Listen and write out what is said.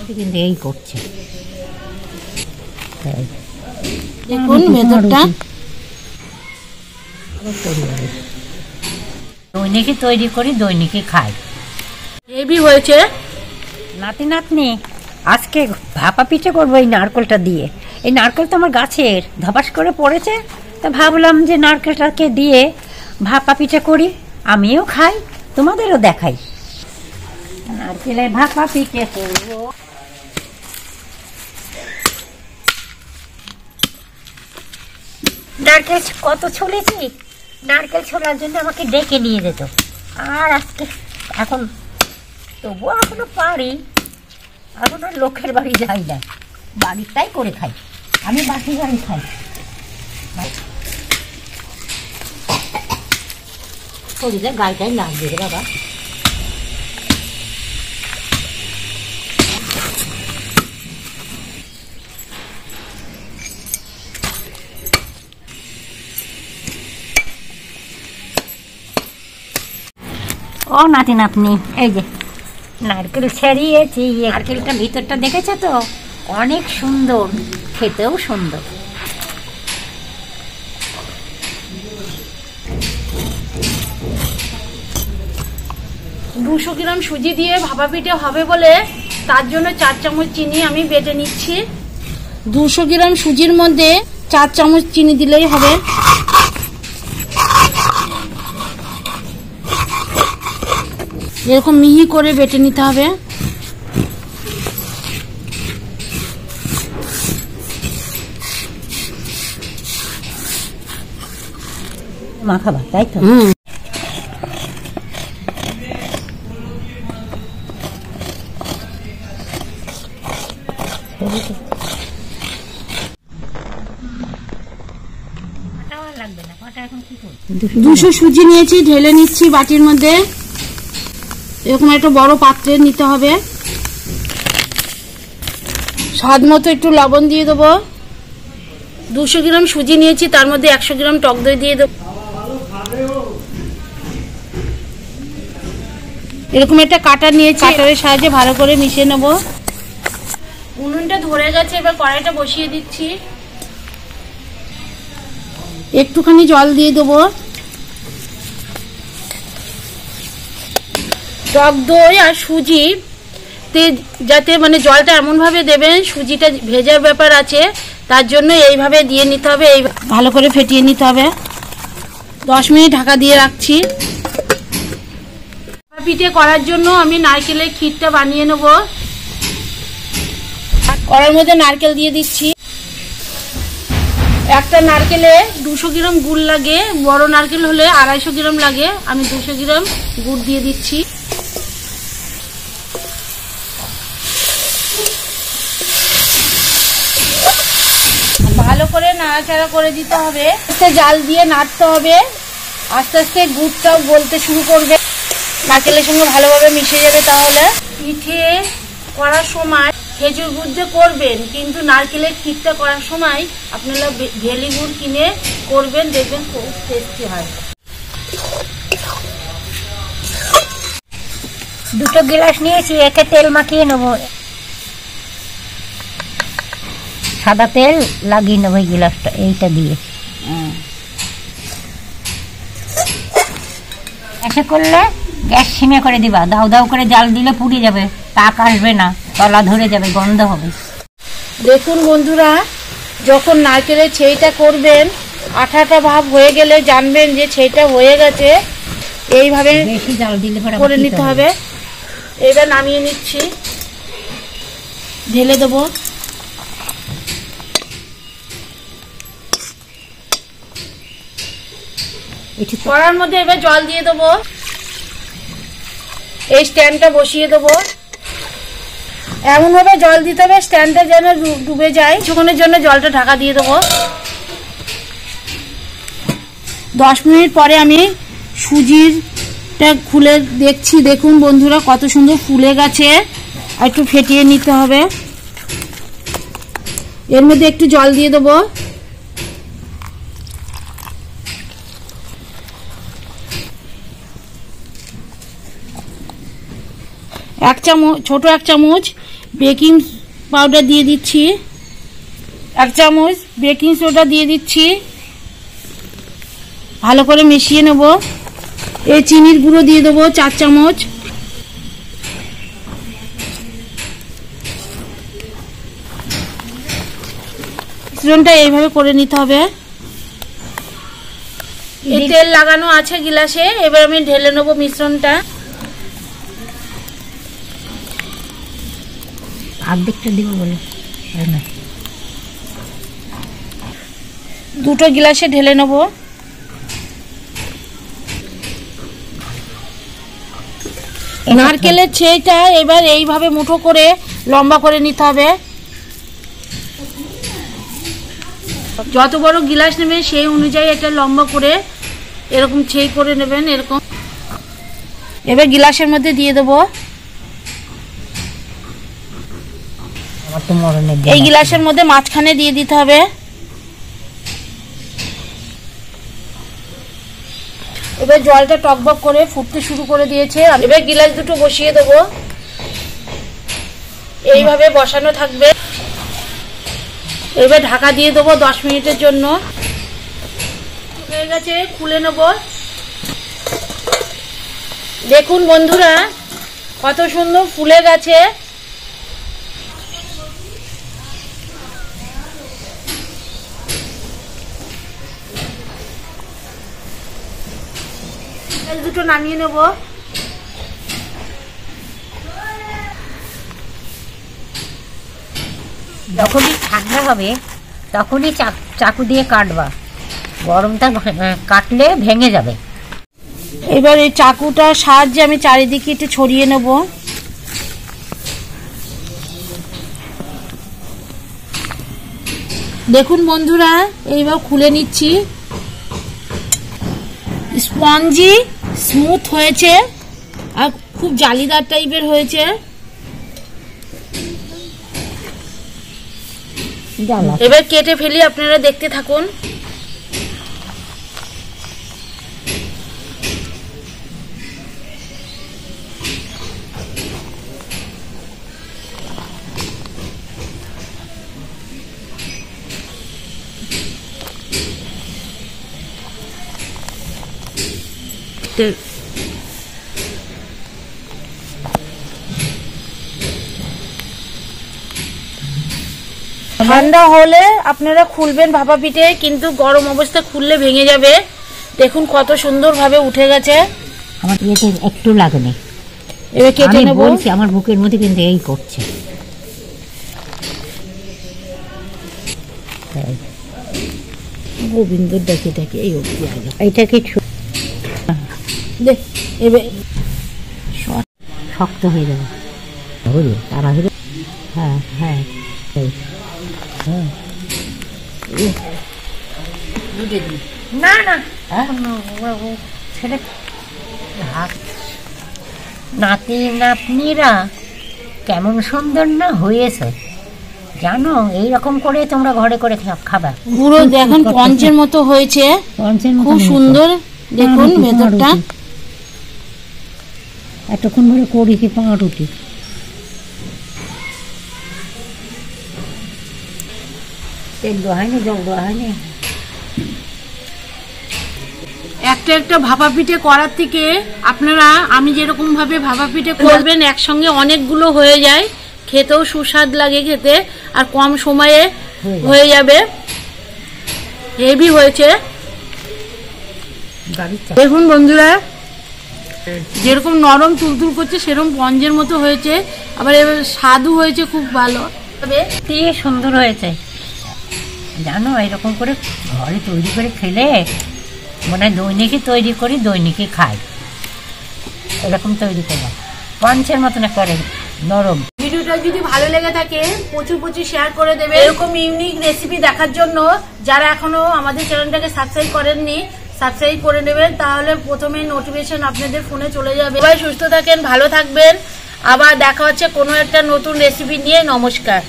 কিন্তু এই করছে, দেখুন ভেতরটা দৈনিকই তৈরি করি, দৈনিকই খাই। হেভি হয়েছে। নাতি নাতনি আজকে ভাপা পিঠে করবো এই নারকেলটা দিয়ে। এই নারকেল তো আমার গাছের ধপাস করে পড়েছে, তা ভাবলাম যে নারকেলটাকে দিয়ে ভাপা পিঠে করি, আমিও খাই তোমাদেরও দেখাই। নারকেলের ভাপা পিঠে করবো। নারকেল কত ছুলেছি, নারকেল ছোলার জন্য আমাকে ডেকে নিয়ে যেত, আর আজকে এখন তবুও এখনো পারি, এখন আর লোকের বাড়ি যাই না, বাড়িটাই করে খাই, আমি বাকি বাড়ি খাই। শরীরে গায়ে লাগবে রে বাবা। ও নাতি নাতনি, এই যে নারকেল ছাড়িয়েছি, নারকেলটা ভিতরটা দেখেছো তো, অনেক সুন্দর, খেতেও সুন্দর। 200 গ্রাম সুজি দিয়ে ভাপা পিঠে হবে বলে তার জন্য 4 চামচ চিনি আমি বেটে নিচ্ছি। 200 গ্রাম সুজির মধ্যে 4 চামচ চিনি দিলেই হবে। এরকম মিহি করে বেটে নিতে হবে। মাখাবা তাই তো? লাগবে না, কটা এখন কি করব? 200 সুজি নিয়েছি, ঢেলে নিচ্ছি বাটির মধ্যে। এরকম একটা বড় পাত্রে নিতে হবে। স্বাদ মতো একটু লবণ দিয়ে দেবো। 200 গ্রাম সুজি নিয়েছি, তার মধ্যে 100 গ্রাম টক দই দিয়ে দেবো। এরকম একটা কাঁটা নিয়েছি, কাঁটারের সাহায্যে ভালো করে মিশিয়ে নেব। উনুনটা ধরে গেছে, এবার কড়াইটা বসিয়ে দিচ্ছি। একটুখানি জল দিয়ে দেবো। টক দই আর সুজি যাতে মানে জলটা এমন ভাবে দেবেন, সুজিটা ভেজার ব্যাপার আছে, তার জন্য এইভাবে দিয়ে নিতে হবে। এই ভালো করে ফেটিয়ে নিতে হবে। 10 মিনিট ঢাকা দিয়ে রাখছি। পিঠে করার জন্য আমি নারকেলের ক্ষীরটা বানিয়ে নেব। কড়ার মধ্যে নারকেল দিয়ে দিচ্ছি। একটা নারকেলে 200 গ্রাম গুড় লাগে, বড় নারকেল হলে 250 গ্রাম লাগে। আমি 200 গ্রাম গুড় দিয়ে দিচ্ছি। ভালো করে নাড়াচাড়া করে দিতে হবে। জাল দিয়ে নাড়তে হবে। আস্তে আস্তে গুড়টাও গলতে শুরু করবে, নারকেলের সঙ্গে ভালোভাবে মিশে যাবে। তাহলে পিঠে করার সময় খেজুর গুড় দিয়ে করবেন, কিন্তু নারকেলের ক্ষীরটা করার সময় আপনারা ভেলি গুড় কিনে করবেন, দেখবেন খুব টেস্টি হয়। 2 গ্লাস নিয়েছি, একে তেল মাখিয়ে নেবো, সাদা তেল লাগিয়ে নেবো এই গ্লাসটা, এইটা দিয়ে। এসে করলে গ্যাস সিমে করে দিবা, দাউ দাউ করে জাল দিলে পুড়ে যাবে, তাক আসবে না, তলা ধরে যাবে, গন্ধ হবে। দেখুন বন্ধুরা, যখন নারকেলের ছেইটা করবেন, আঠাটা ভাব হয়ে গেলে জানবেন যে ছেইটা হয়ে গেছে। এইভাবে বেশি জাল দিলে করে নিতে হবে। এবার নামিয়ে নিচ্ছি, ঢেলে দেবো। কড়ার মধ্যে এবার জল দিয়ে দেবো। এই স্ট্যান্ডটা বসিয়ে দেবো। এমন ভাবে জল দিতে হবে স্ট্যান্ডটা যেন ডুবে যায়। কিছুক্ষণের জন্য জলটা ঢাকা দিয়ে দেবো। 10 মিনিট পরে আমি সুজিরটা খুলে দেখছি। দেখুন বন্ধুরা, কত সুন্দর ফুলে গেছে। আর একটু ফেটিয়ে নিতে হবে। এর মধ্যে একটু জল দিয়ে দেবো। ছোট 1 চামচ বেকিং পাউডার দিয়ে দিচ্ছি, 1 চামচ বেকিং সোডা দিয়ে দিচ্ছি, ভালো করে মিশিয়ে নেব। এই চিনির গুঁড়ো দিয়ে দেবো 4 চামচ। মিশ্রণটা এইভাবে করে নিতে হবে। এই তেল লাগানো আছে গিলাসে, এবার আমি ঢেলে নেব মিশ্রণটা। অর্ধেকটা দিব বলে না, 2টো গিলাসে ঢেলে নেব। নারকেলের ছেইটা এবার এইভাবে মুঠো করে লম্বা করে নিতে হবে। যত বড় গিলাস নেবেন সেই অনুযায়ী এটা লম্বা করে এরকম ছেই করে নেবেন, এরকম। এবার গিলাসের মধ্যে দিয়ে দেবো। এই গিলাসের মধ্যে মাঝখানে দিয়ে দিতে হবে। এবার জলটা টকবক করে ফুটতে শুরু করে দিয়েছে। এবার গিলাস দুটো বসিয়ে দেবো, এইভাবে বসানো থাকবে। এবার ঢাকা দিয়ে দেবো 10 মিনিটের জন্য। হয়ে গেছে, খুলে নেব। দেখুন বন্ধুরা কত সুন্দর ফুলে গেছে। দুটো নামিয়ে নেব। যখনই ঠান্ডা হবে তখনই চাকু দিয়ে কাটবা, গরমটা কাটলে ভেঙে যাবে। এবার এই চাকুটার সাহায্যে আমি চারিদিকে একটু ছড়িয়ে নেব। দেখুন বন্ধুরা এইবার খুলে নিচ্ছি। স্পঞ্জি স্মুথ হয়েছে আর খুব জালিদার টাইপের হয়েছে। এবার কেটে ফেলি, আপনারা দেখতে থাকুন। ঠান্ডা হলে আপনারা খুলবেন ভাপা পিঠে, কিন্তু গরম অবস্থা খুললে ভেঙে যাবে। দেখুন কত সুন্দর ভাবে উঠে গেছে। আমার ইয়েতে একটু লাগেনি। এবার কেটে নেব। বলছি আমার বুকের মধ্যে কিন্তু এই করছে। গোবিন্দ দেখে দেখে এই অবধি আগে এইটা কি এবার শক্ত হয়ে যাবে, বুঝলি? তাড়াহুড়ো। হ্যাঁ হ্যাঁ না না, ছেলে নাতি নাতনিরা কেমন সুন্দর না হয়েছে জানো। এইরকম করে তোমরা ঘরে করে খাবা। পুরো দেখুন পঞ্চের মতো হয়েছে, খুব সুন্দর। দেখুন ভেতরটা এতক্ষণ ধরে করি কি পাউরুটি। তেল দেওয়া হয়নি, জল দেওয়া হয়নি। একটা একটা ভাপা পিঠে করার থেকে আপনারা আমি যেরকম ভাবে ভাপা পিঠে করবেন একসঙ্গে অনেকগুলো হয়ে যায়, খেতেও সুস্বাদ লাগে খেতে, আর কম সময়ে হয়ে যাবে। হেভি হয়েছে। দেখুন বন্ধুরা যেরকম নরম তুলতুল করছে সেরকম পঞ্জের মতো হয়েছে, আবার এবার স্বাদও হয়েছে খুব ভালো। কি সুন্দর হয়েছে জানো। এরকম করে ঘরে তৈরি করে খেলে মনে হয় দৈনিকই তৈরি করি, দৈনিকই খাই। এরকম তৈরি করবো পঞ্চের মতন করে নরম। ভিডিওটা যদি ভালো লেগে থাকে প্রচুর প্রচুর শেয়ার করে দেবে। এরকম ইউনিক রেসিপি দেখার জন্য যারা এখনো আমাদের চ্যানেলটাকে সাবস্ক্রাইব করেননি সাবস্ক্রাইব করে নেবেন, তাহলে প্রথমে নোটিফিকেশন আপনাদের ফোনে চলে যাবে। সবাই সুস্থ থাকেন, ভালো থাকবেন। আবার দেখা হচ্ছে কোনো একটা নতুন রেসিপি নিয়ে। নমস্কার।